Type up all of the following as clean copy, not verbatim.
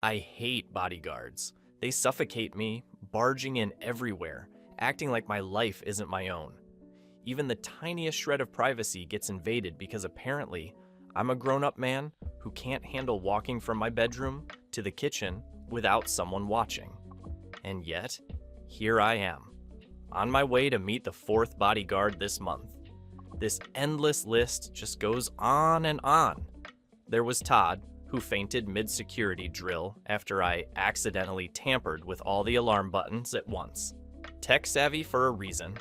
I hate bodyguards. They suffocate me, barging in everywhere, acting like my life isn't my own. Even the tiniest shred of privacy gets invaded because apparently I'm a grown-up man who can't handle walking from my bedroom to the kitchen without someone watching. And yet, here I am, on my way to meet the fourth bodyguard this month. This endless list just goes on and on. There was Todd, who fainted mid-security drill after I accidentally tampered with all the alarm buttons at once. Tech-savvy for a reason.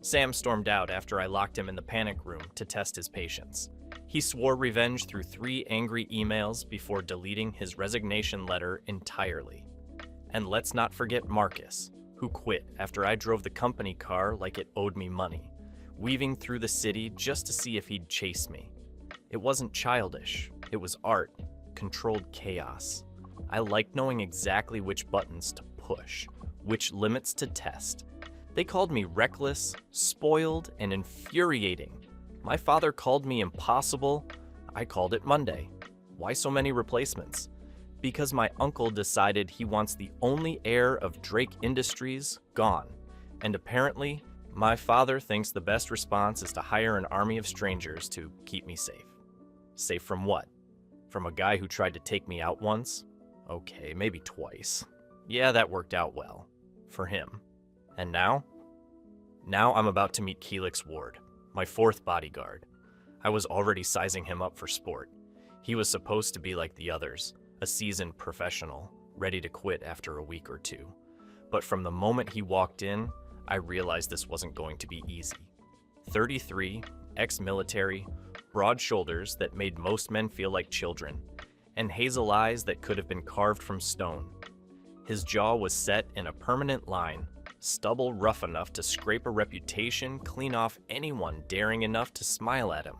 Sam stormed out after I locked him in the panic room to test his patience. He swore revenge through 3 angry emails before deleting his resignation letter entirely. And let's not forget Marcus, who quit after I drove the company car like it owed me money, weaving through the city just to see if he'd chase me. It wasn't childish, it was art, controlled chaos. I liked knowing exactly which buttons to push, which limits to test. They called me reckless, spoiled, and infuriating. My father called me impossible. I called it Monday. Why so many replacements? Because my uncle decided he wants the only heir of Drake Industries gone. And apparently, my father thinks the best response is to hire an army of strangers to keep me safe. Safe from what? From a guy who tried to take me out once? Okay, maybe twice. Yeah, that worked out well. For him. And now? Now I'm about to meet Kelix Ward, my fourth bodyguard. I was already sizing him up for sport. He was supposed to be like the others, a seasoned professional, ready to quit after a week or two. But from the moment he walked in, I realized this wasn't going to be easy. 33, ex-military, broad shoulders that made most men feel like children, and hazel eyes that could have been carved from stone. His jaw was set in a permanent line, stubble rough enough to scrape a reputation clean off anyone daring enough to smile at him.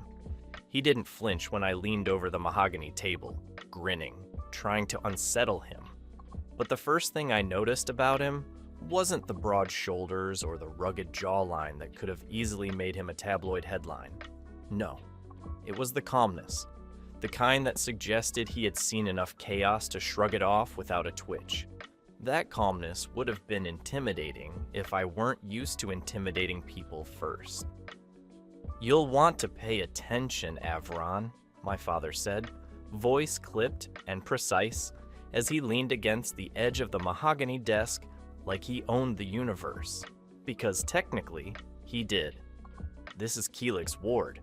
He didn't flinch when I leaned over the mahogany table, grinning, trying to unsettle him. But the first thing I noticed about him wasn't the broad shoulders or the rugged jawline that could have easily made him a tabloid headline. No, it was the calmness, the kind that suggested he had seen enough chaos to shrug it off without a twitch. That calmness would have been intimidating if I weren't used to intimidating people first. "You'll want to pay attention, Avron," my father said, voice clipped and precise, as he leaned against the edge of the mahogany desk like he owned the universe. Because technically, he did. This is Kelix Ward.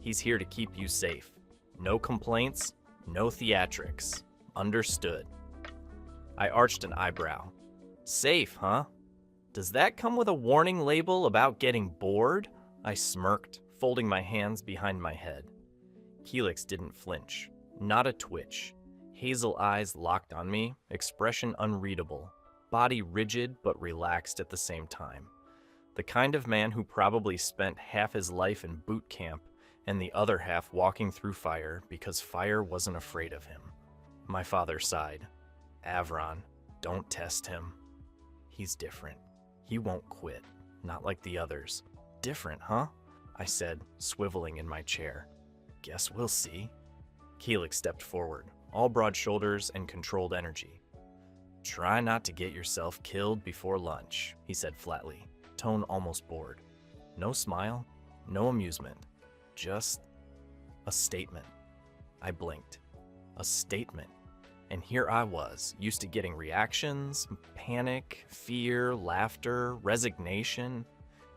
He's here to keep you safe. No complaints, no theatrics. Understood. I arched an eyebrow. Safe, huh? Does that come with a warning label about getting bored? I smirked, folding my hands behind my head. Kelix didn't flinch. Not a twitch. Hazel eyes locked on me, expression unreadable. Body rigid but relaxed at the same time. The kind of man who probably spent half his life in boot camp and the other half walking through fire because fire wasn't afraid of him. My father sighed. Avron, don't test him. He's different. He won't quit. Not like the others. Different, huh? I said, swiveling in my chair. Guess we'll see. Kelix stepped forward, all broad shoulders and controlled energy. Try not to get yourself killed before lunch, he said flatly, tone almost bored. No smile, no amusement. Just a statement. I blinked. A statement. And here I was, used to getting reactions, panic, fear, laughter, resignation.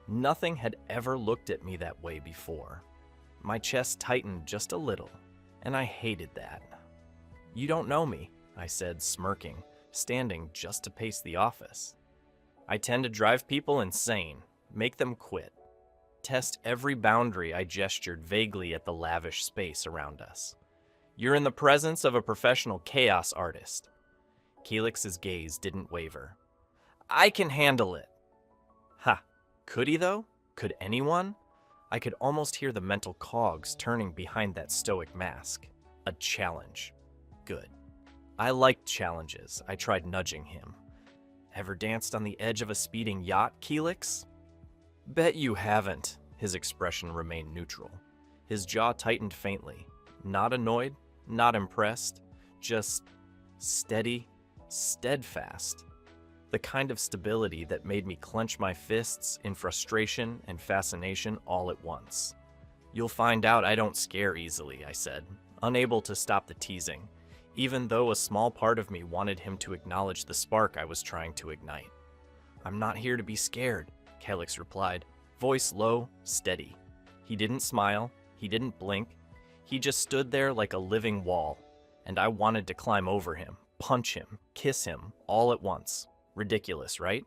Nothing had ever looked at me that way before. My chest tightened just a little, and I hated that. You don't know me, I said, smirking, standing just to pace the office. I tend to drive people insane, make them quit. Test every boundary. I gestured vaguely at the lavish space around us. You're in the presence of a professional chaos artist. Kelix's gaze didn't waver. I can handle it. Ha, could he though? Could anyone? I could almost hear the mental cogs turning behind that stoic mask. A challenge. Good. I liked challenges. I tried nudging him. Ever danced on the edge of a speeding yacht, Kelix? Bet you haven't. His expression remained neutral. His jaw tightened faintly. Not annoyed, not impressed, just steady, steadfast. The kind of stability that made me clench my fists in frustration and fascination all at once. "You'll find out I don't scare easily," I said, unable to stop the teasing, even though a small part of me wanted him to acknowledge the spark I was trying to ignite. "I'm not here to be scared," Kelix replied, voice low, steady. He didn't smile, he didn't blink, he just stood there like a living wall, and I wanted to climb over him, punch him, kiss him, all at once. Ridiculous, right?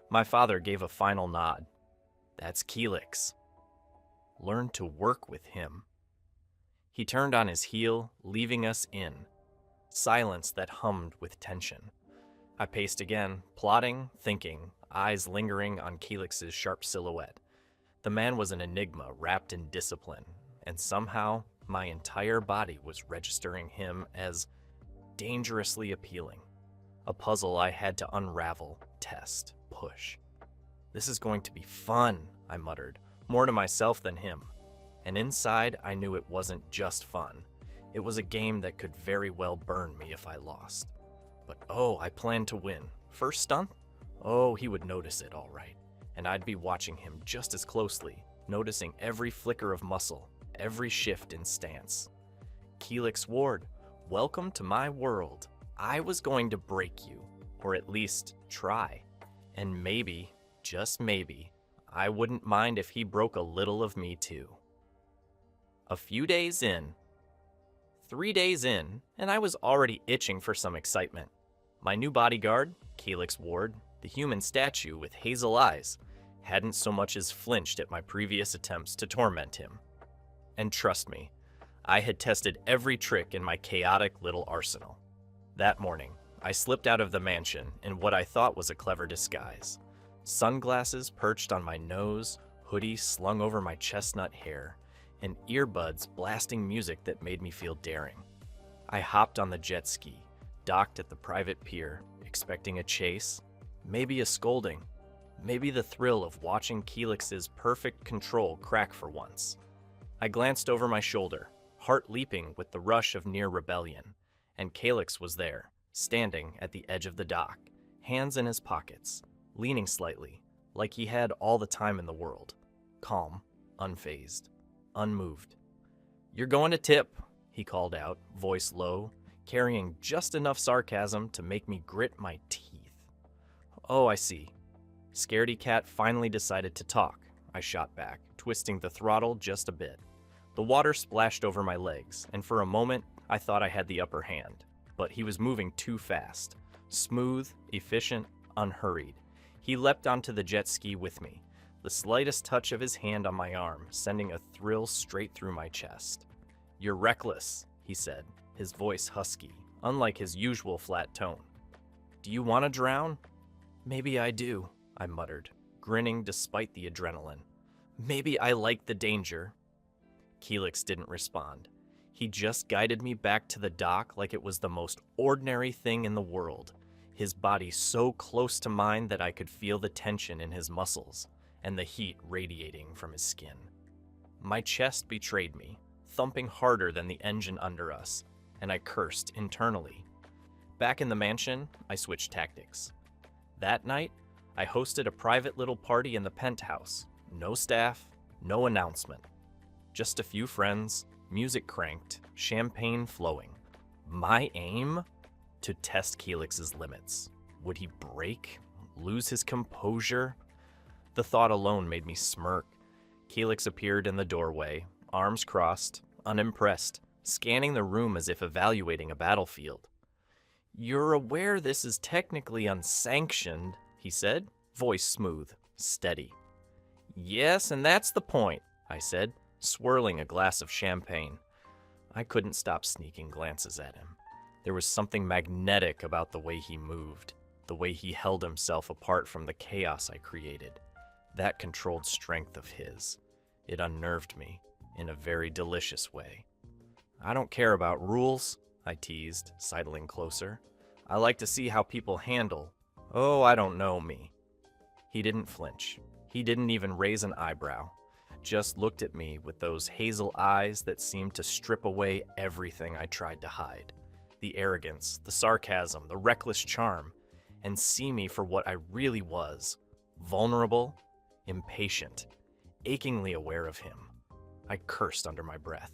My father gave a final nod. "That's Kelix. Learn to work with him." He turned on his heel, leaving us in. Silence that hummed with tension. I paced again, plotting, thinking, eyes lingering on Kelix's sharp silhouette. The man was an enigma wrapped in discipline, and somehow my entire body was registering him as dangerously appealing. A puzzle I had to unravel, test, push. "This is going to be fun," I muttered, more to myself than him. And inside, I knew it wasn't just fun. It was a game that could very well burn me if I lost. But I planned to win. First stunt? He would notice it all right. And I'd be watching him just as closely, noticing every flicker of muscle, every shift in stance. "Kelix Ward, welcome to my world. I was going to break you, or at least try. And maybe, just maybe, I wouldn't mind if he broke a little of me too." A few days in, 3 days in, and I was already itching for some excitement. My new bodyguard, Kelix Ward, the human statue with hazel eyes, hadn't so much as flinched at my previous attempts to torment him. And trust me, I had tested every trick in my chaotic little arsenal. That morning, I slipped out of the mansion in what I thought was a clever disguise. Sunglasses perched on my nose, hoodie slung over my chestnut hair, and earbuds blasting music that made me feel daring. I hopped on the jet ski, docked at the private pier, expecting a chase, maybe a scolding, maybe the thrill of watching Kelix's perfect control crack for once. I glanced over my shoulder, heart leaping with the rush of near rebellion, and Kelix was there, standing at the edge of the dock, hands in his pockets, leaning slightly, like he had all the time in the world, calm, unfazed, unmoved. "You're going to tip," he called out, voice low, carrying just enough sarcasm to make me grit my teeth. "Oh, I see." Scaredy Cat finally decided to talk, I shot back, twisting the throttle just a bit. The water splashed over my legs, and for a moment, I thought I had the upper hand. But he was moving too fast. Smooth, efficient, unhurried. He leapt onto the jet ski with me, the slightest touch of his hand on my arm sending a thrill straight through my chest. "You're reckless," he said, his voice husky, unlike his usual flat tone. "Do you want to drown?" "Maybe I do," I muttered, grinning despite the adrenaline. "Maybe I like the danger." Kelix didn't respond. He just guided me back to the dock like it was the most ordinary thing in the world, his body so close to mine that I could feel the tension in his muscles and the heat radiating from his skin. My chest betrayed me, thumping harder than the engine under us, and I cursed internally. Back in the mansion, I switched tactics. That night, I hosted a private little party in the penthouse. No staff, no announcement. Just a few friends, music cranked, champagne flowing. My aim? To test Kelix's limits. Would he break? Lose his composure? The thought alone made me smirk. Kelix appeared in the doorway, arms crossed, unimpressed, scanning the room as if evaluating a battlefield. "You're aware this is technically unsanctioned," he said, voice smooth, steady. "Yes, and that's the point," I said, swirling a glass of champagne. I couldn't stop sneaking glances at him. There was something magnetic about the way he moved, the way he held himself apart from the chaos I created. That controlled strength of his. It unnerved me in a very delicious way. "I don't care about rules," I teased, sidling closer. "I like to see how people handle. I don't know me." He didn't flinch. He didn't even raise an eyebrow. Just looked at me with those hazel eyes that seemed to strip away everything I tried to hide. the arrogance, the sarcasm, the reckless charm, and see me for what I really was: vulnerable, impatient, achingly aware of him. I cursed under my breath.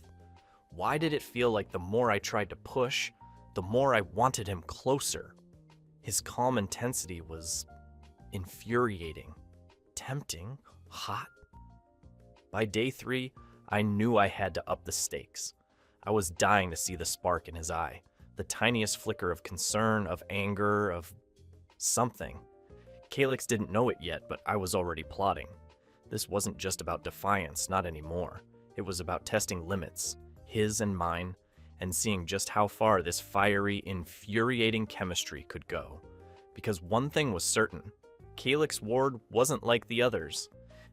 Why did it feel like the more I tried to push, the more I wanted him closer? His calm intensity was infuriating, tempting, hot. By day 3, I knew I had to up the stakes. I was dying to see the spark in his eye, the tiniest flicker of concern, of anger, of something. Kelix didn't know it yet, but I was already plotting. This wasn't just about defiance, not anymore. It was about testing limits, his and mine, and seeing just how far this fiery, infuriating chemistry could go. Because one thing was certain: Kelix Ward wasn't like the others,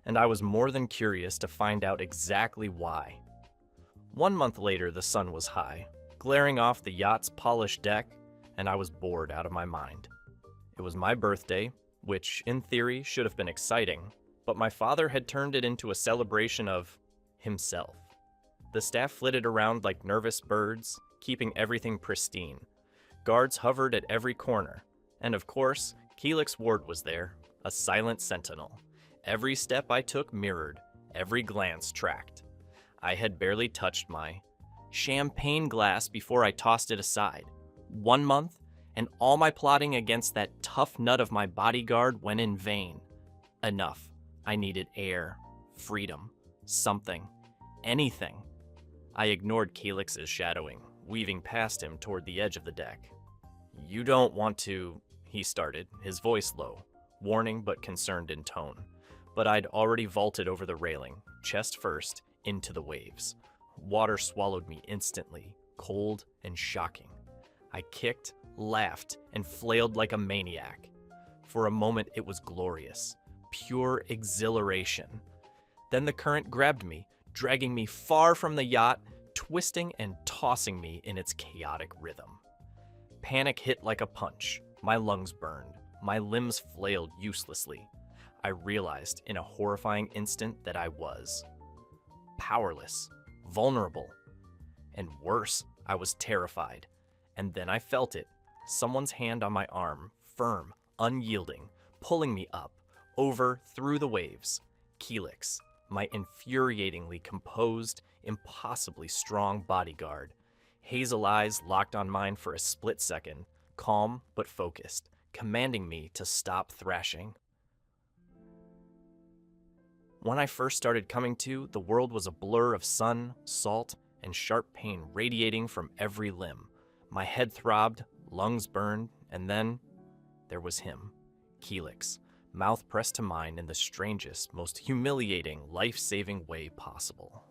and I was more than curious to find out exactly why. 1 month later, the sun was high, glaring off the yacht's polished deck, and I was bored out of my mind. It was my birthday, which, in theory, should have been exciting, but my father had turned it into a celebration of himself. The staff flitted around like nervous birds, keeping everything pristine. Guards hovered at every corner, and of course, Kelix Ward was there, a silent sentinel. Every step I took mirrored, every glance tracked. I had barely touched my champagne glass before I tossed it aside. 1 month, and all my plotting against that tough nut of my bodyguard went in vain. Enough. I needed air, freedom, something, anything. I ignored Kelix's shadowing, weaving past him toward the edge of the deck. "You don't want to," he started, his voice low, warning but concerned in tone. But I'd already vaulted over the railing, chest first, into the waves. Water swallowed me instantly, cold and shocking. I kicked, laughed, and flailed like a maniac. For a moment it was glorious, pure exhilaration. Then the current grabbed me, dragging me far from the yacht, twisting and tossing me in its chaotic rhythm. Panic hit like a punch. My lungs burned. My limbs flailed uselessly. I realized in a horrifying instant that I was powerless, vulnerable, and worse, I was terrified. And then I felt it, someone's hand on my arm, firm, unyielding, pulling me up, over, through the waves. Kelix, my infuriatingly composed, impossibly strong bodyguard. Hazel eyes locked on mine for a split second, calm but focused, commanding me to stop thrashing. When I first started coming to, the world was a blur of sun, salt, and sharp pain radiating from every limb. My head throbbed, lungs burned, and then there was him, Kelix, mouth pressed to mine in the strangest, most humiliating, life-saving way possible.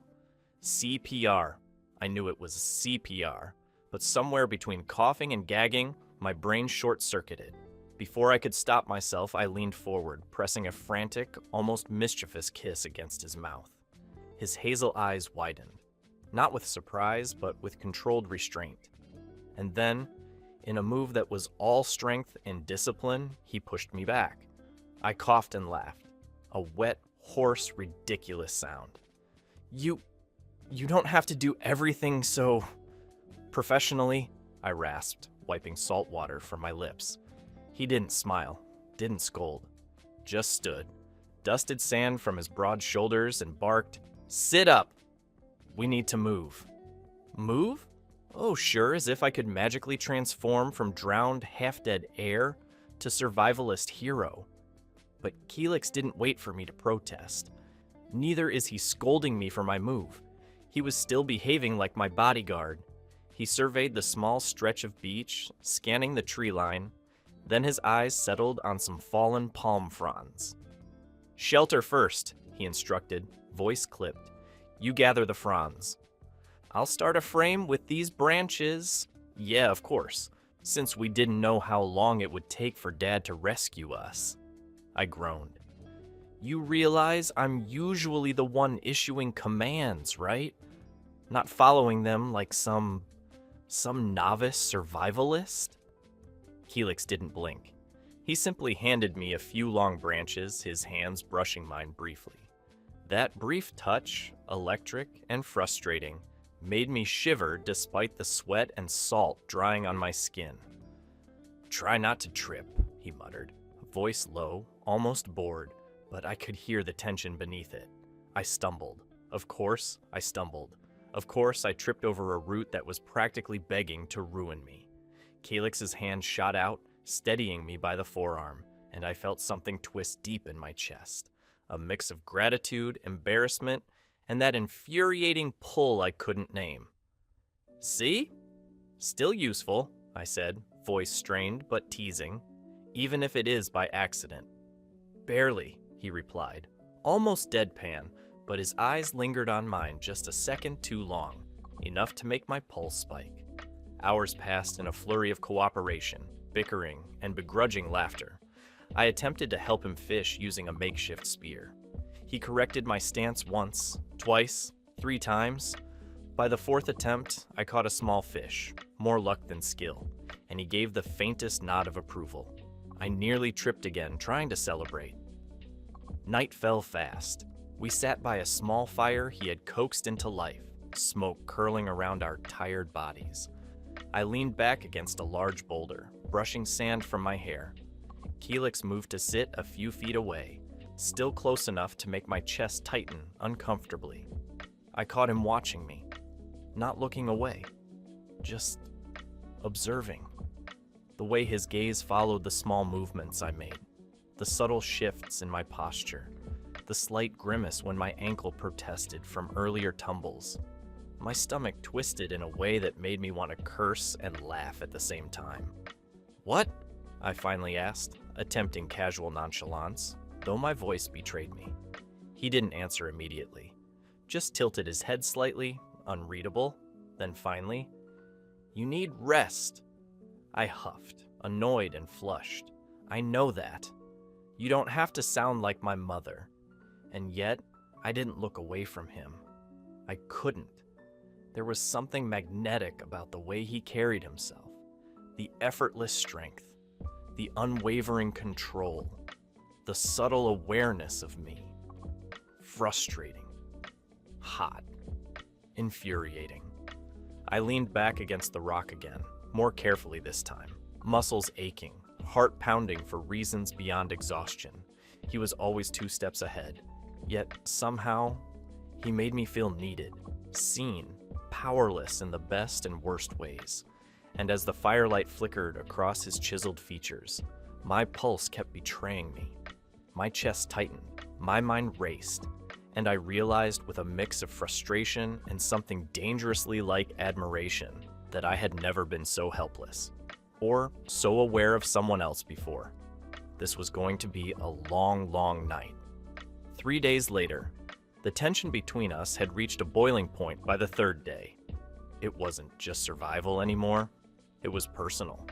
CPR. I knew it was CPR, but somewhere between coughing and gagging, my brain short-circuited. Before I could stop myself, I leaned forward, pressing a frantic, almost mischievous kiss against his mouth. His hazel eyes widened, not with surprise, but with controlled restraint. And then, in a move that was all strength and discipline, he pushed me back. I coughed and laughed, a wet, hoarse, ridiculous sound. You don't have to do everything so professionally," I rasped, wiping salt water from my lips. He didn't smile, didn't scold, just stood, dusted sand from his broad shoulders, and barked, "Sit up! We need to move." Move? Oh, sure, as if I could magically transform from drowned, half-dead heir to survivalist hero. But Kelix didn't wait for me to protest. Neither is he scolding me for my move. He was still behaving like my bodyguard. He surveyed the small stretch of beach, scanning the tree line. Then his eyes settled on some fallen palm fronds. "Shelter first," he instructed, voice clipped. "You gather the fronds." "I'll start a frame with these branches." "Yeah, of course, since we didn't know how long it would take for Dad to rescue us." I groaned. "You realize I'm usually the one issuing commands, right? Not following them like some novice survivalist?" Kelix didn't blink. He simply handed me a few long branches, his hands brushing mine briefly. That brief touch, electric and frustrating, made me shiver despite the sweat and salt drying on my skin. "Try not to trip," he muttered, voice low, almost bored, but I could hear the tension beneath it. I stumbled. Of course, I stumbled. Of course, I tripped over a root that was practically begging to ruin me. Kelix's hand shot out, steadying me by the forearm, and I felt something twist deep in my chest. A mix of gratitude, embarrassment, and that infuriating pull I couldn't name. "See? Still useful," I said, voice strained but teasing, "even if it is by accident." "Barely," he replied, almost deadpan, but his eyes lingered on mine just a second too long, enough to make my pulse spike. Hours passed in a flurry of cooperation, bickering, and begrudging laughter. I attempted to help him fish using a makeshift spear. He corrected my stance once, twice, 3 times. By the 4th attempt, I caught a small fish, more luck than skill, and he gave the faintest nod of approval. I nearly tripped again, trying to celebrate. Night fell fast. We sat by a small fire he had coaxed into life, smoke curling around our tired bodies. I leaned back against a large boulder, brushing sand from my hair. Kelix moved to sit a few feet away, still close enough to make my chest tighten uncomfortably. I caught him watching me, not looking away, just observing. The way his gaze followed the small movements I made, the subtle shifts in my posture, the slight grimace when my ankle protested from earlier tumbles. My stomach twisted in a way that made me want to curse and laugh at the same time. "What?" I finally asked, attempting casual nonchalance, though my voice betrayed me. He didn't answer immediately, just tilted his head slightly, unreadable, then finally, "You need rest." I huffed, annoyed and flushed. "I know that. You don't have to sound like my mother." And yet, I didn't look away from him. I couldn't. There was something magnetic about the way he carried himself, the effortless strength, the unwavering control, the subtle awareness of me. Frustrating, hot, infuriating. I leaned back against the rock again, more carefully this time, muscles aching, heart pounding for reasons beyond exhaustion. He was always 2 steps ahead, yet somehow, he made me feel needed, seen, powerless in the best and worst ways. And as the firelight flickered across his chiseled features, my pulse kept betraying me. My chest tightened, my mind raced, and I realized with a mix of frustration and something dangerously like admiration that I had never been so helpless, or so aware of someone else before. This was going to be a long, long night. 3 days later, the tension between us had reached a boiling point by the 3rd day. It wasn't just survival anymore, it was personal.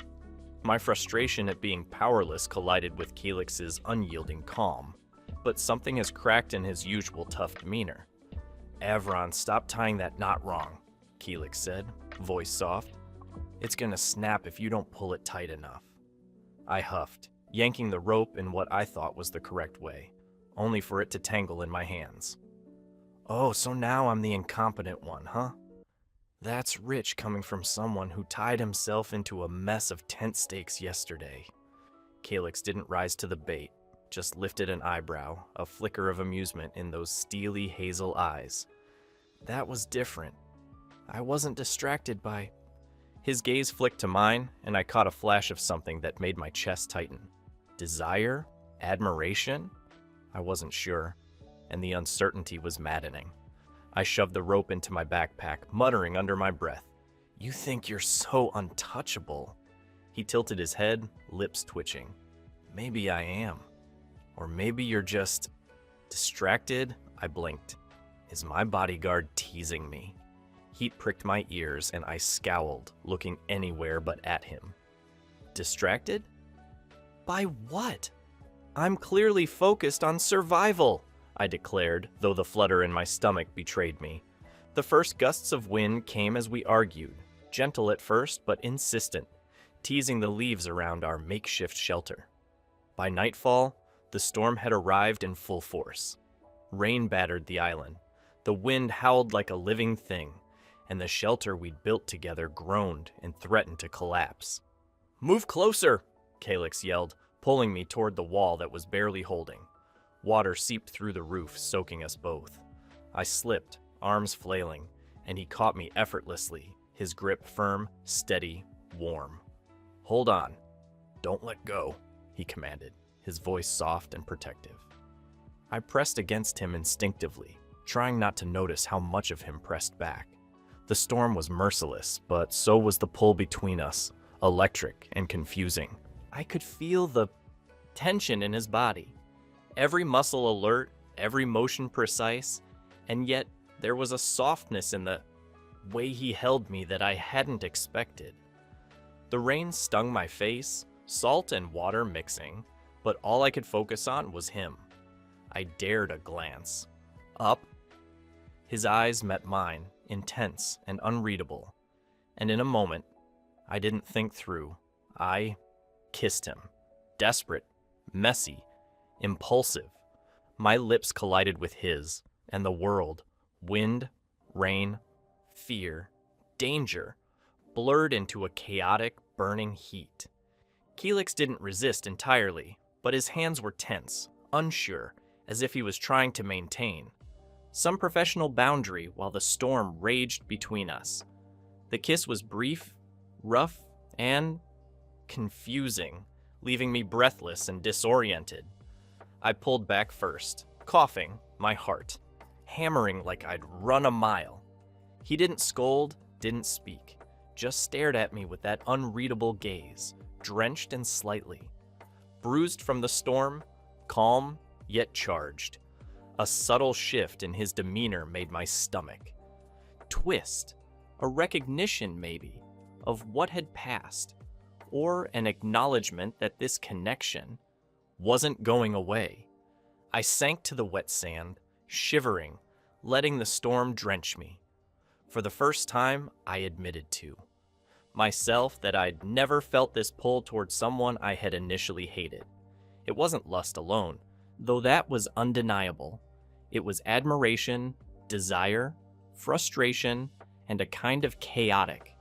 My frustration at being powerless collided with Kelix's unyielding calm, but something has cracked in his usual tough demeanor. "Avron, stop tying that knot wrong," Kelix said, voice soft. "It's gonna snap if you don't pull it tight enough." I huffed, yanking the rope in what I thought was the correct way, only for it to tangle in my hands. "Oh, so now I'm the incompetent one, huh? That's rich coming from someone who tied himself into a mess of tent stakes yesterday." Kelix didn't rise to the bait, just lifted an eyebrow, a flicker of amusement in those steely hazel eyes. That was different. I wasn't distracted by... His gaze flicked to mine, and I caught a flash of something that made my chest tighten. Desire? Admiration? I wasn't sure, and the uncertainty was maddening. I shoved the rope into my backpack, muttering under my breath, "You think you're so untouchable." He tilted his head, lips twitching. "Maybe I am. Or maybe you're just..." Distracted, I blinked. Is my bodyguard teasing me? Heat pricked my ears and I scowled, looking anywhere but at him. Distracted? By what? "I'm clearly focused on survival," I declared, though the flutter in my stomach betrayed me. The first gusts of wind came as we argued, gentle at first but insistent, teasing the leaves around our makeshift shelter. By nightfall, the storm had arrived in full force. Rain battered the island. The wind howled like a living thing, and the shelter we'd built together groaned and threatened to collapse. "Move closer!" Kelix yelled, pulling me toward the wall that was barely holding. Water seeped through the roof, soaking us both. I slipped, arms flailing, and he caught me effortlessly, his grip firm, steady, warm. "Hold on. Don't let go," he commanded, his voice soft and protective. I pressed against him instinctively, trying not to notice how much of him pressed back. The storm was merciless, but so was the pull between us, electric and confusing. I could feel the tension in his body, every muscle alert, every motion precise, and yet there was a softness in the way he held me that I hadn't expected. The rain stung my face, salt and water mixing, but all I could focus on was him. I dared a glance. Up. His eyes met mine, intense and unreadable, and in a moment, I didn't think through. I kissed him. Desperate, messy, impulsive. My lips collided with his, and the world, wind, rain, fear, danger, blurred into a chaotic, burning heat. Kelix didn't resist entirely, but his hands were tense, unsure, as if he was trying to maintain some professional boundary while the storm raged between us. The kiss was brief, rough, and confusing, leaving me breathless and disoriented. I pulled back first, coughing, my heart hammering like I'd run a mile. He didn't scold, didn't speak, just stared at me with that unreadable gaze, drenched and slightly bruised from the storm, calm yet charged. A subtle shift in his demeanor made my stomach twist, a recognition maybe of what had passed, or an acknowledgement that this connection wasn't going away. I sank to the wet sand, shivering, letting the storm drench me. For the first time, I admitted to myself that I'd never felt this pull toward someone I had initially hated. It wasn't lust alone, though that was undeniable. It was admiration, desire, frustration, and a kind of chaotic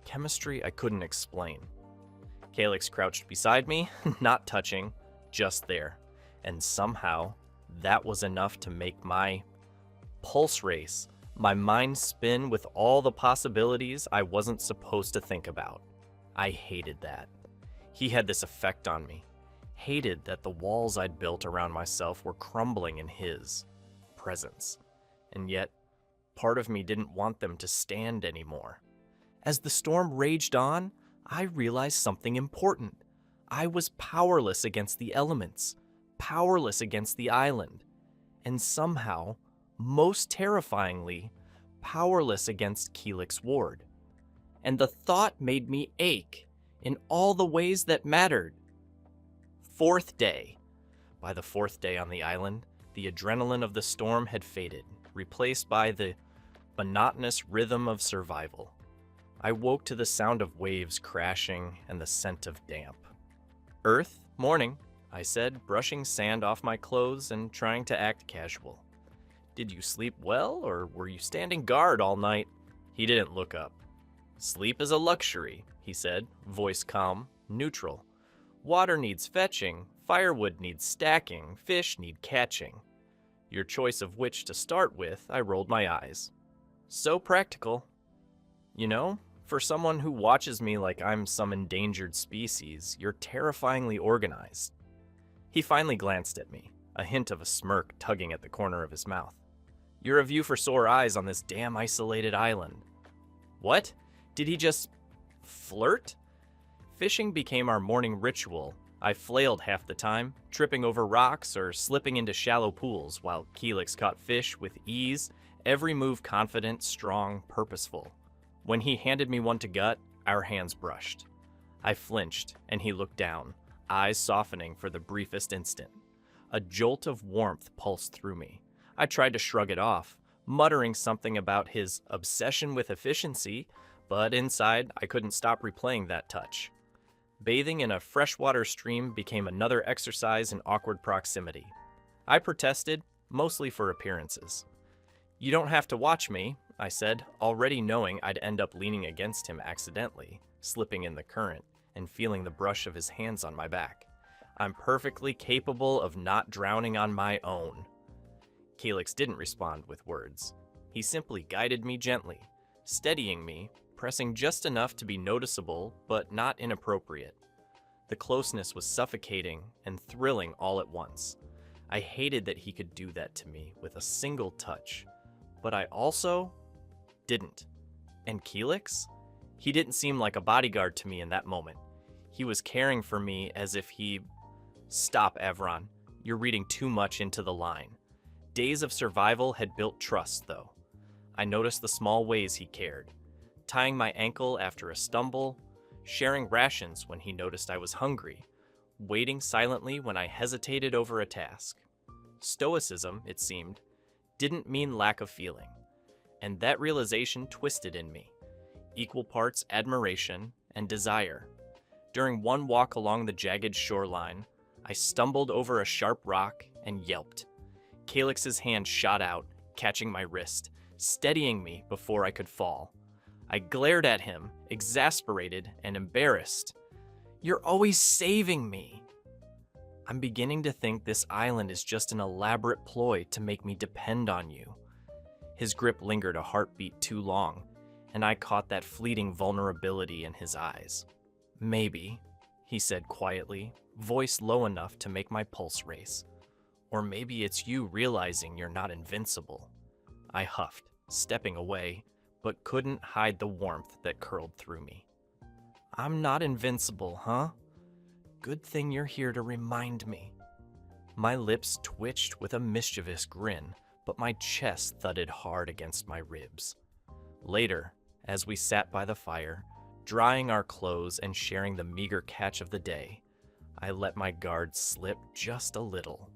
chemistry I couldn't explain. Kelix crouched beside me, not touching, just there, and somehow that was enough to make my pulse race, my mind spin with all the possibilities I wasn't supposed to think about. I hated that. He had this effect on me. Hated that the walls I'd built around myself were crumbling in his presence. And yet, part of me didn't want them to stand anymore. As the storm raged on, I realized something important. I was powerless against the elements, powerless against the island, and somehow, most terrifyingly, powerless against Kelix Ward. And the thought made me ache in all the ways that mattered. Fourth day. By the fourth day on the island, the adrenaline of the storm had faded, replaced by the monotonous rhythm of survival. I woke to the sound of waves crashing and the scent of damp. "Earth, morning," I said, brushing sand off my clothes and trying to act casual. "Did you sleep well, or were you standing guard all night?" He didn't look up. "Sleep is a luxury," he said, voice calm, neutral. "Water needs fetching, firewood needs stacking, fish need catching." Your choice of which to start with, I rolled my eyes. So practical. You know, for someone who watches me like I'm some endangered species, you're terrifyingly organized. He finally glanced at me, a hint of a smirk tugging at the corner of his mouth. "You're a view for sore eyes on this damn isolated island." What? Did he just flirt? Fishing became our morning ritual. I flailed half the time, tripping over rocks or slipping into shallow pools, while Kelix caught fish with ease, every move confident, strong, purposeful. When he handed me one to gut, our hands brushed. I flinched, and he looked down, eyes softening for the briefest instant. A jolt of warmth pulsed through me. I tried to shrug it off, muttering something about his obsession with efficiency, but inside, I couldn't stop replaying that touch. Bathing in a freshwater stream became another exercise in awkward proximity. I protested, mostly for appearances. "You don't have to watch me. I said, already knowing I'd end up leaning against him accidentally, slipping in the current, and feeling the brush of his hands on my back. I'm perfectly capable of not drowning on my own. Kelix didn't respond with words. He simply guided me gently, steadying me, pressing just enough to be noticeable, but not inappropriate. The closeness was suffocating and thrilling all at once. I hated that he could do that to me with a single touch, but I also didn't. And Kelix? He didn't seem like a bodyguard to me in that moment. He was caring for me as if he... Stop, Avron. You're reading too much into the line. Days of survival had built trust, though. I noticed the small ways he cared. Tying my ankle after a stumble, sharing rations when he noticed I was hungry, waiting silently when I hesitated over a task. Stoicism, it seemed, didn't mean lack of feeling. And that realization twisted in me. Equal parts admiration and desire. During one walk along the jagged shoreline, I stumbled over a sharp rock and yelped. Kelix's hand shot out, catching my wrist, steadying me before I could fall. I glared at him, exasperated and embarrassed. You're always saving me. I'm beginning to think this island is just an elaborate ploy to make me depend on you. His grip lingered a heartbeat too long, and I caught that fleeting vulnerability in his eyes. Maybe, he said quietly, voice low enough to make my pulse race. Or maybe it's you realizing you're not invincible. I huffed, stepping away, but couldn't hide the warmth that curled through me. I'm not invincible, huh? Good thing you're here to remind me. My lips twitched with a mischievous grin, but my chest thudded hard against my ribs. Later, as we sat by the fire, drying our clothes and sharing the meager catch of the day, I let my guard slip just a little.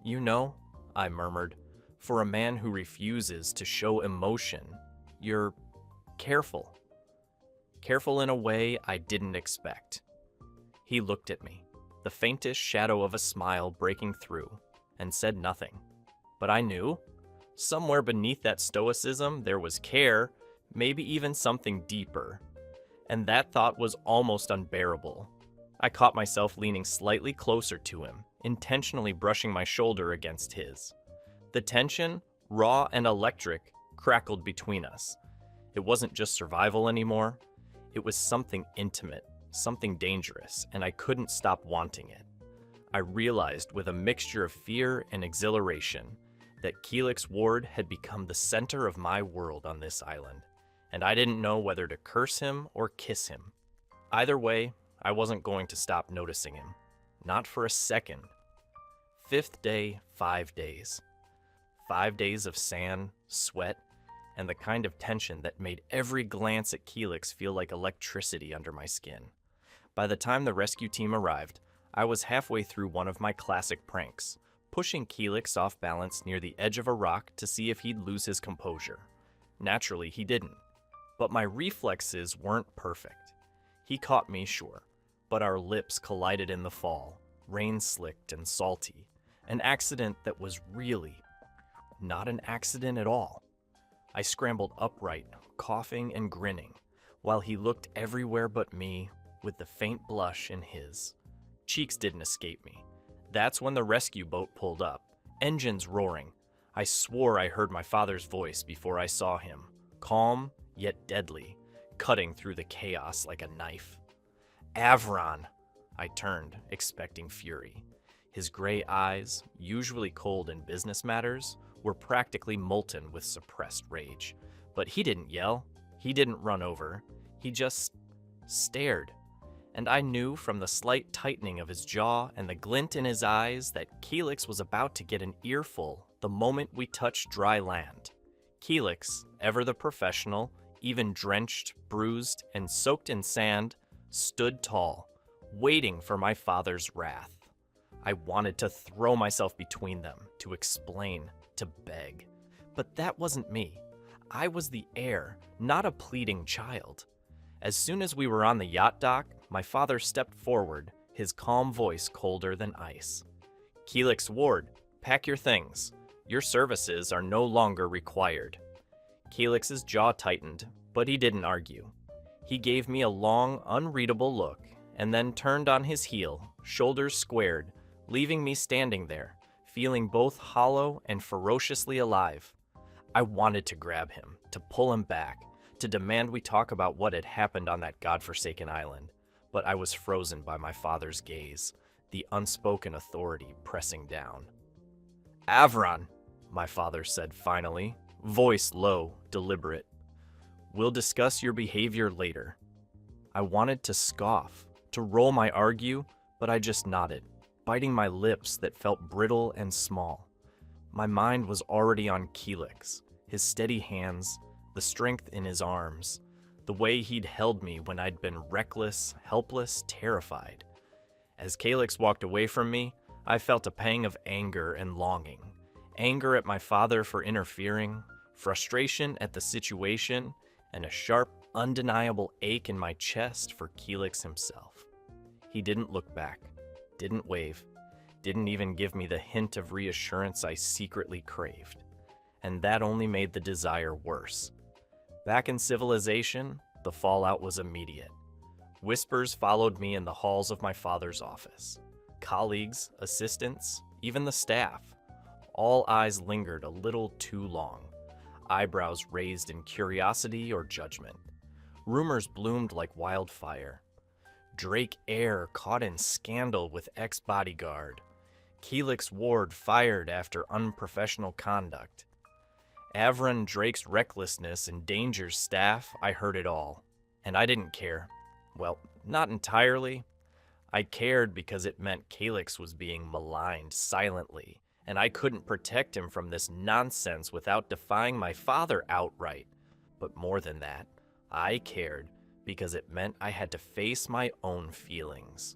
You know, I murmured, for a man who refuses to show emotion, you're careful. Careful in a way I didn't expect. He looked at me, the faintest shadow of a smile breaking through, and said nothing. But I knew. Somewhere beneath that stoicism there was care, maybe even something deeper. And that thought was almost unbearable. I caught myself leaning slightly closer to him, intentionally brushing my shoulder against his. The tension, raw and electric, crackled between us. It wasn't just survival anymore. It was something intimate, something dangerous, and I couldn't stop wanting it. I realized with a mixture of fear and exhilaration that Kelix Ward had become the center of my world on this island, and I didn't know whether to curse him or kiss him. Either way, I wasn't going to stop noticing him. Not for a second. 5th day, 5 days. 5 days of sand, sweat, and the kind of tension that made every glance at Kelix feel like electricity under my skin. By the time the rescue team arrived, I was halfway through one of my classic pranks, pushing Kelix off balance near the edge of a rock to see if he'd lose his composure. Naturally, he didn't. But my reflexes weren't perfect. He caught me, sure, but our lips collided in the fall, rain-slicked and salty, an accident that was really not an accident at all. I scrambled upright, coughing and grinning, while he looked everywhere but me, with the faint blush in his. Cheeks didn't escape me. That's when the rescue boat pulled up, engines roaring. I swore I heard my father's voice before I saw him, calm yet deadly, cutting through the chaos like a knife. Avron! I turned, expecting fury. His gray eyes, usually cold in business matters, were practically molten with suppressed rage. But he didn't yell. He didn't run over. He just stared. And I knew from the slight tightening of his jaw and the glint in his eyes that Kelix was about to get an earful the moment we touched dry land. Kelix, ever the professional, even drenched, bruised, and soaked in sand, stood tall, waiting for my father's wrath. I wanted to throw myself between them, to explain, to beg. But that wasn't me. I was the heir, not a pleading child. As soon as we were on the yacht dock, my father stepped forward, his calm voice colder than ice. Kelix Ward, pack your things. Your services are no longer required. Kelix's jaw tightened, but he didn't argue. He gave me a long, unreadable look, and then turned on his heel, shoulders squared, leaving me standing there, feeling both hollow and ferociously alive. I wanted to grab him, to pull him back, to demand we talk about what had happened on that godforsaken island, but I was frozen by my father's gaze, the unspoken authority pressing down. "Avron," my father said finally, voice low, deliberate. "We'll discuss your behavior later." I wanted to scoff, to roll my argue, but I just nodded, biting my lips that felt brittle and small. My mind was already on Kelix, his steady hands, the strength in his arms, the way he'd held me when I'd been reckless, helpless, terrified. As Kelix walked away from me, I felt a pang of anger and longing. Anger at my father for interfering, frustration at the situation, and a sharp, undeniable ache in my chest for Kelix himself. He didn't look back, didn't wave, didn't even give me the hint of reassurance I secretly craved. And that only made the desire worse. Back in civilization, the fallout was immediate. Whispers followed me in the halls of my father's office. Colleagues, assistants, even the staff. All eyes lingered a little too long, eyebrows raised in curiosity or judgment. Rumors bloomed like wildfire. Drake heir caught in scandal with ex-bodyguard. Kelix ward fired after unprofessional conduct. Avron Drake's recklessness endangers staff. I heard it all. And I didn't care. Well, not entirely. I cared because it meant Kelix was being maligned silently, and I couldn't protect him from this nonsense without defying my father outright. But more than that, I cared because it meant I had to face my own feelings.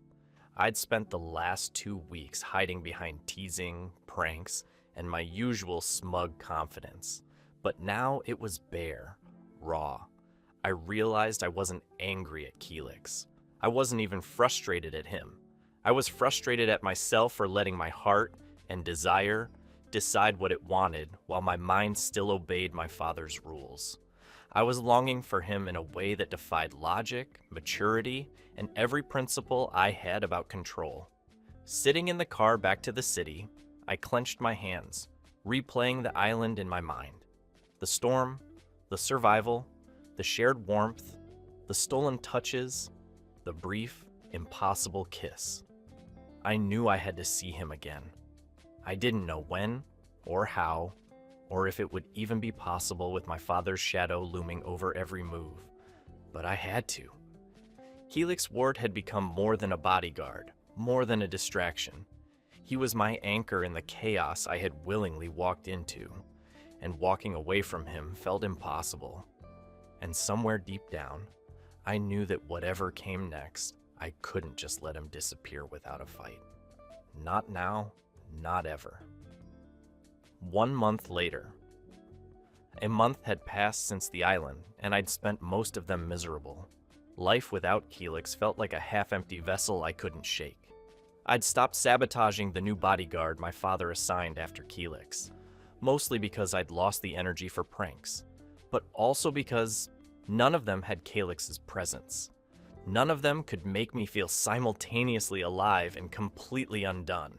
I'd spent the last 2 weeks hiding behind teasing, pranks, and my usual smug confidence. But now it was bare, raw. I realized I wasn't angry at Kelix. I wasn't even frustrated at him. I was frustrated at myself for letting my heart and desire decide what it wanted while my mind still obeyed my father's rules. I was longing for him in a way that defied logic, maturity, and every principle I had about control. Sitting in the car back to the city, I clenched my hands, replaying the island in my mind. The storm, the survival, the shared warmth, the stolen touches, the brief, impossible kiss. I knew I had to see him again. I didn't know when, or how, or if it would even be possible with my father's shadow looming over every move. But I had to. Kelix Ward had become more than a bodyguard, more than a distraction. He was my anchor in the chaos I had willingly walked into, and walking away from him felt impossible. And somewhere deep down, I knew that whatever came next, I couldn't just let him disappear without a fight. Not now, not ever. 1 month later. A month had passed since the island, and I'd spent most of them miserable. Life without Kelix felt like a half-empty vessel I couldn't shake. I'd stopped sabotaging the new bodyguard my father assigned after Kelix, mostly because I'd lost the energy for pranks, but also because none of them had Kelix's presence. None of them could make me feel simultaneously alive and completely undone.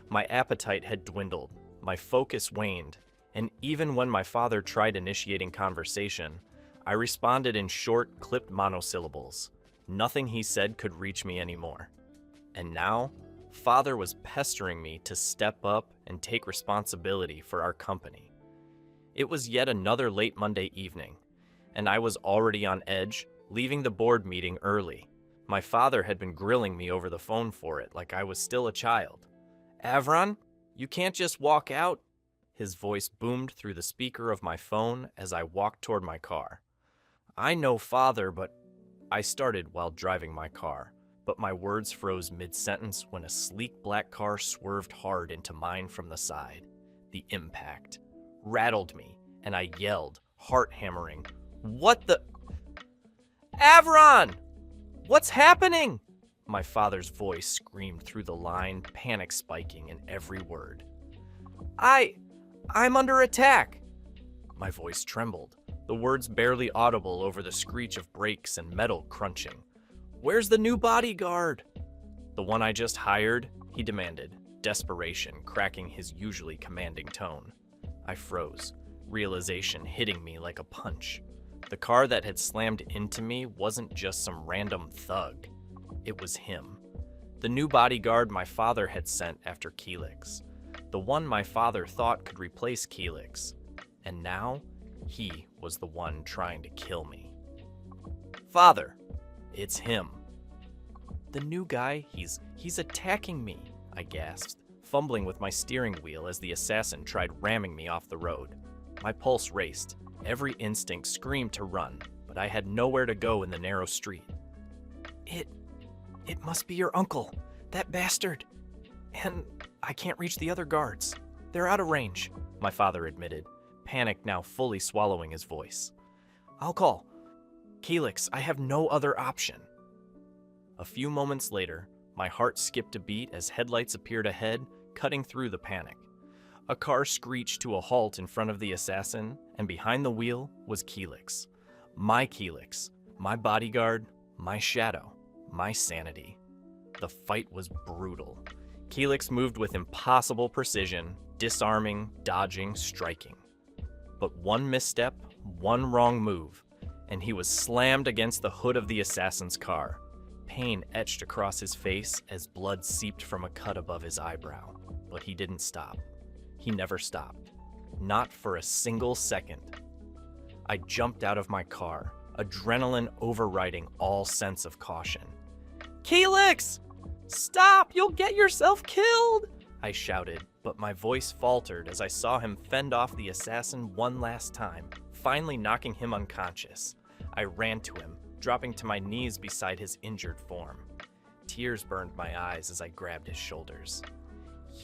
My appetite had dwindled, my focus waned, and even when my father tried initiating conversation, I responded in short, clipped monosyllables. Nothing he said could reach me anymore. And now, Father was pestering me to step up and take responsibility for our company. It was yet another late Monday evening, and I was already on edge, leaving the board meeting early. My father had been grilling me over the phone for it like I was still a child. "Avron, you can't just walk out." His voice boomed through the speaker of my phone as I walked toward my car. "I know Father, but..." I started while driving my car, but my words froze mid-sentence when a sleek black car swerved hard into mine from the side. The impact rattled me, and I yelled, heart hammering, "What the... Avron! What's happening?" My father's voice screamed through the line, panic spiking in every word. I'm under attack." My voice trembled, the words barely audible over the screech of brakes and metal crunching. "Where's the new bodyguard?" "The one I just hired?" he demanded, desperation cracking his usually commanding tone. I froze, realization hitting me like a punch. The car that had slammed into me wasn't just some random thug. It was him. The new bodyguard my father had sent after Kelix. The one my father thought could replace Kelix. And now, he was the one trying to kill me. "Father, it's him." "The new guy, he's attacking me," I gasped, fumbling with my steering wheel as the assassin tried ramming me off the road. My pulse raced. Every instinct screamed to run, but I had nowhere to go in the narrow street. It must be your uncle, that bastard. And I can't reach the other guards. They're out of range," my father admitted, panic now fully swallowing his voice. "I'll call. Kelix, I have no other option." A few moments later, my heart skipped a beat as headlights appeared ahead, cutting through the panic. A car screeched to a halt in front of the assassin, and behind the wheel was Kelix, my bodyguard, my shadow, my sanity. The fight was brutal. Kelix moved with impossible precision, disarming, dodging, striking. But one misstep, one wrong move, and he was slammed against the hood of the assassin's car. Pain etched across his face as blood seeped from a cut above his eyebrow. But he didn't stop. He never stopped. Not for a single second. I jumped out of my car, adrenaline overriding all sense of caution. "Kelix! Stop! You'll get yourself killed!" I shouted, but my voice faltered as I saw him fend off the assassin one last time, finally knocking him unconscious. I ran to him, dropping to my knees beside his injured form. Tears burned my eyes as I grabbed his shoulders.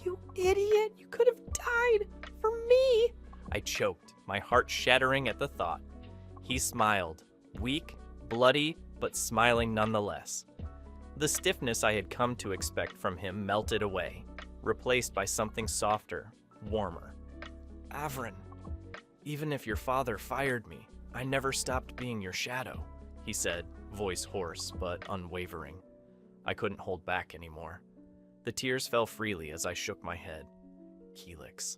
"You idiot! You could have died for me!" I choked, my heart shattering at the thought. He smiled, weak, bloody, but smiling nonetheless. The stiffness I had come to expect from him melted away, replaced by something softer, warmer. "Avron, even if your father fired me, I never stopped being your shadow," he said, voice hoarse but unwavering. I couldn't hold back anymore. The tears fell freely as I shook my head. "Kelix,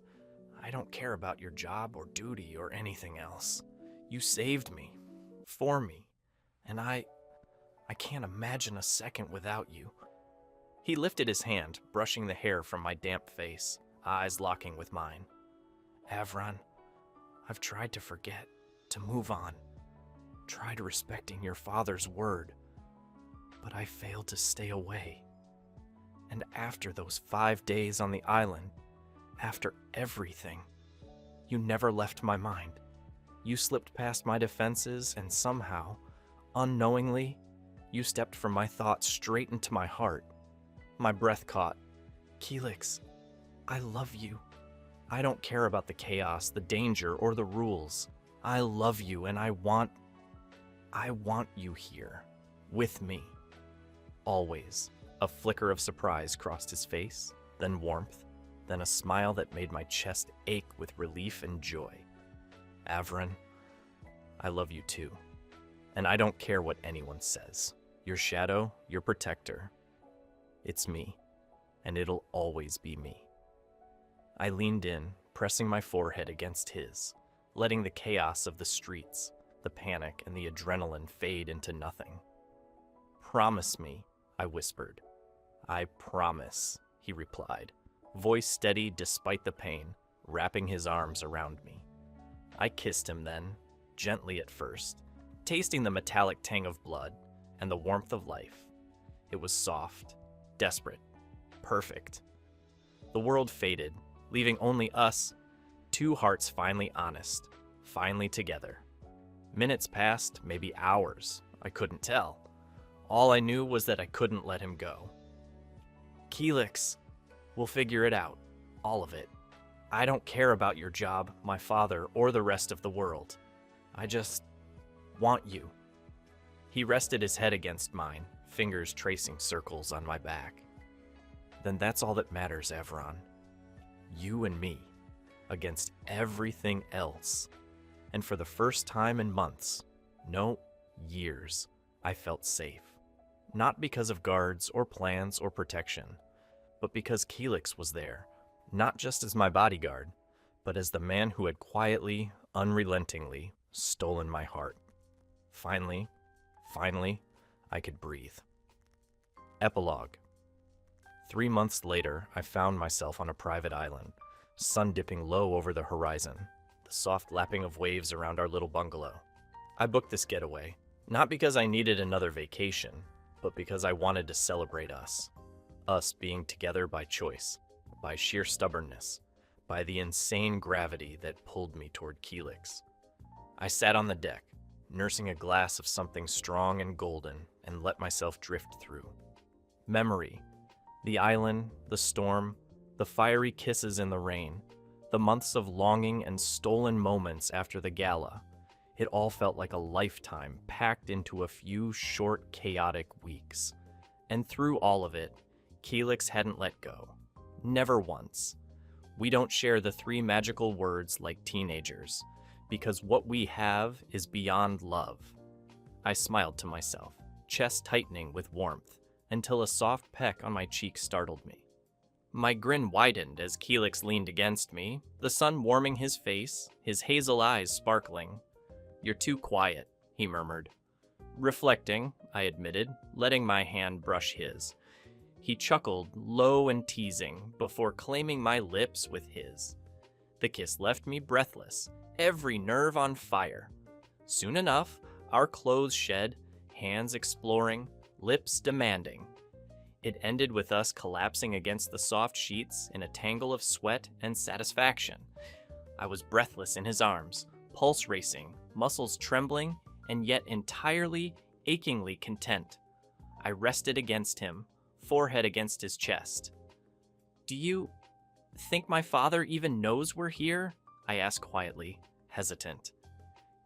I don't care about your job or duty or anything else. You saved me, for me, and I can't imagine a second without you." He lifted his hand, brushing the hair from my damp face, eyes locking with mine. "Avron, I've tried to forget, to move on, tried respecting your father's word, but I failed to stay away. And after those 5 days on the island, after everything, you never left my mind. You slipped past my defenses and somehow, unknowingly, you stepped from my thoughts straight into my heart." My breath caught. "Kelix, I love you. I don't care about the chaos, the danger, or the rules. I love you and I want you here, with me. Always." A flicker of surprise crossed his face, then warmth, then a smile that made my chest ache with relief and joy. "Avron, I love you too. And I don't care what anyone says. Your shadow, your protector. It's me, and it'll always be me." I leaned in, pressing my forehead against his, letting the chaos of the streets, the panic, and the adrenaline fade into nothing. "Promise me," I whispered. "I promise," he replied, voice steady despite the pain, wrapping his arms around me. I kissed him then, gently at first, tasting the metallic tang of blood and the warmth of life. It was soft, desperate, perfect. The world faded, leaving only us, two hearts finally honest, finally together. Minutes passed, maybe hours, I couldn't tell. All I knew was that I couldn't let him go. "Kelix, we'll figure it out, all of it. I don't care about your job, my father, or the rest of the world. I just want you." He rested his head against mine, fingers tracing circles on my back. "Then that's all that matters, Avron. You and me, against everything else. And for the first time in months, no, years, I felt safe. Not because of guards or plans or protection, but because Kelix was there, not just as my bodyguard, but as the man who had quietly, unrelentingly stolen my heart. Finally, I could breathe. Epilogue. 3 months later, I found myself on a private island, sun dipping low over the horizon, the soft lapping of waves around our little bungalow. I booked this getaway, not because I needed another vacation, but because I wanted to celebrate us. Us being together by choice, by sheer stubbornness, by the insane gravity that pulled me toward Kelix. I sat on the deck, nursing a glass of something strong and golden, and let myself drift through. Memory, the island, the storm, the fiery kisses in the rain, the months of longing and stolen moments after the gala. It all felt like a lifetime packed into a few short, chaotic weeks. And through all of it, Kelix hadn't let go. Never once. We don't share the 3 magical words like teenagers, because what we have is beyond love. I smiled to myself, chest tightening with warmth, until a soft peck on my cheek startled me. My grin widened as Kelix leaned against me, the sun warming his face, his hazel eyes sparkling. "You're too quiet," he murmured. Reflecting, I admitted, letting my hand brush his. He chuckled, low and teasing, before claiming my lips with his. The kiss left me breathless, every nerve on fire. Soon enough, our clothes shed, hands exploring, lips demanding. It ended with us collapsing against the soft sheets in a tangle of sweat and satisfaction. I was breathless in his arms, pulse racing, muscles trembling, and yet entirely, achingly content. I rested against him, forehead against his chest. "Do you think my father even knows we're here?" I asked quietly, hesitant.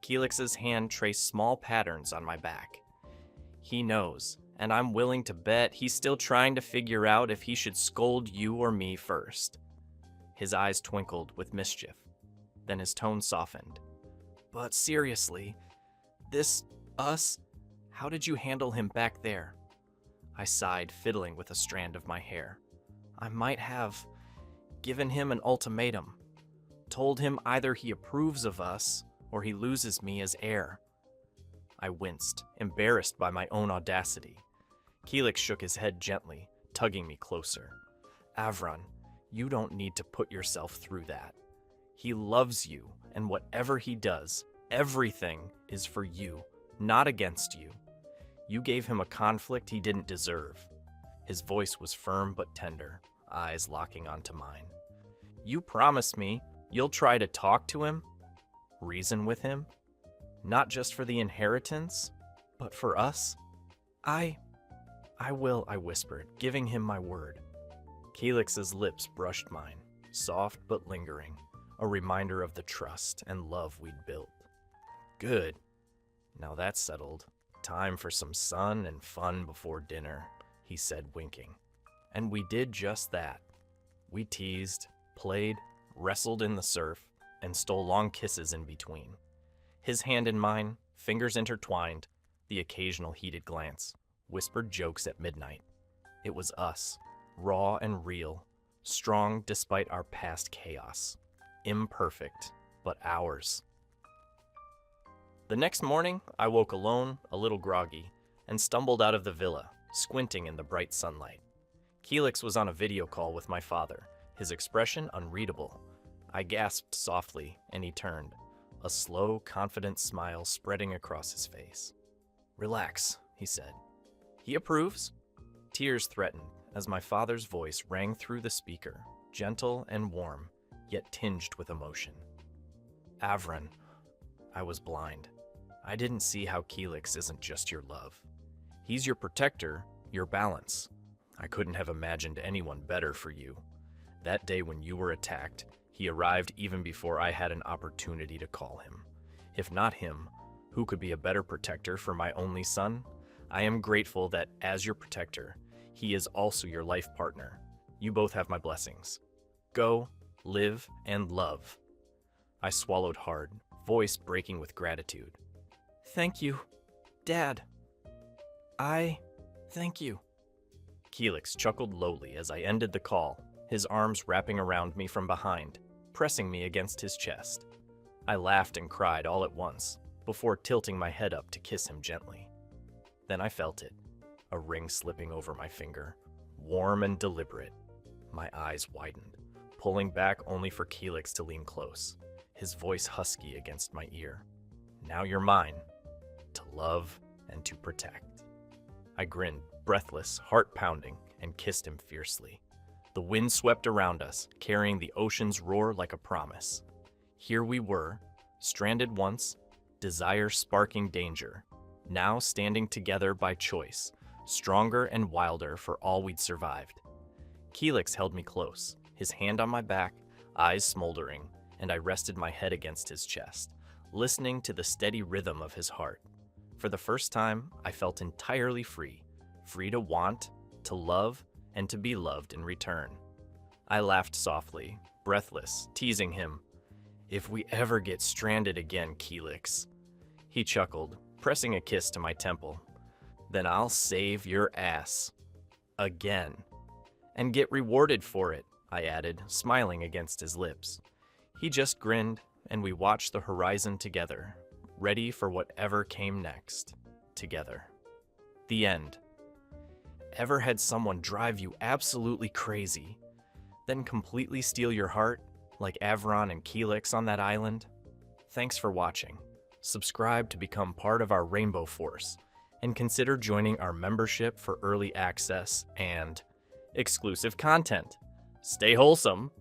Kelix's hand traced small patterns on my back. "He knows, and I'm willing to bet he's still trying to figure out if he should scold you or me first." His eyes twinkled with mischief. Then his tone softened. "But seriously, us, how did you handle him back there?" I sighed, fiddling with a strand of my hair. "I might have given him an ultimatum. Told him either he approves of us or he loses me as heir." I winced, embarrassed by my own audacity. Kelix shook his head gently, tugging me closer. "Avron, you don't need to put yourself through that. He loves you, and whatever he does, everything is for you, not against you. You gave him a conflict he didn't deserve." His voice was firm but tender, eyes locking onto mine. "You promise me you'll try to talk to him? Reason with him? Not just for the inheritance, but for us?" I will, I whispered, giving him my word. Kelix's lips brushed mine, soft but lingering, a reminder of the trust and love we'd built. "Good. Now that's settled. Time for some sun and fun before dinner," he said, winking. And we did just that. We teased, played, wrestled in the surf, and stole long kisses in between. His hand in mine, fingers intertwined, the occasional heated glance, whispered jokes at midnight. It was us, raw and real, strong despite our past chaos, imperfect, but ours. The next morning, I woke alone, a little groggy, and stumbled out of the villa, squinting in the bright sunlight. Kelix was on a video call with my father, his expression unreadable. I gasped softly, and he turned, a slow, confident smile spreading across his face. "Relax," he said. "He approves." Tears threatened as my father's voice rang through the speaker, gentle and warm, yet tinged with emotion. "Avron." I was blind. I didn't see how Kelix isn't just your love. He's your protector, your balance. I couldn't have imagined anyone better for you. That day when you were attacked, he arrived even before I had an opportunity to call him. If not him, who could be a better protector for my only son? I am grateful that, as your protector, he is also your life partner. You both have my blessings. Go, live, and love." I swallowed hard, voice breaking with gratitude. Thank you, Dad. Thank you. Kelix chuckled lowly as I ended the call, his arms wrapping around me from behind, pressing me against his chest. I laughed and cried all at once, before tilting my head up to kiss him gently. Then I felt it, a ring slipping over my finger, warm and deliberate. My eyes widened, pulling back only for Kelix to lean close, his voice husky against my ear. Now you're mine, to love and to protect. I grinned, breathless, heart pounding, and kissed him fiercely. The wind swept around us, carrying the ocean's roar like a promise. Here we were, stranded once, desire sparking danger, now standing together by choice, stronger and wilder for all we'd survived. Kelix held me close, his hand on my back, eyes smoldering, and I rested my head against his chest, listening to the steady rhythm of his heart. For the first time, I felt entirely free to want, to love, and to be loved in return. I laughed softly, breathless, teasing him. If we ever get stranded again, Kelix. He chuckled, pressing a kiss to my temple. Then I'll save your ass. Again. And get rewarded for it, I added, smiling against his lips. He just grinned, and we watched the horizon together, ready for whatever came next, together. The end. Ever had someone drive you absolutely crazy, then completely steal your heart, like Avron and Kelix on that island? Thanks for watching. Subscribe to become part of our Rainbow Force, and consider joining our membership for early access and exclusive content. Stay wholesome.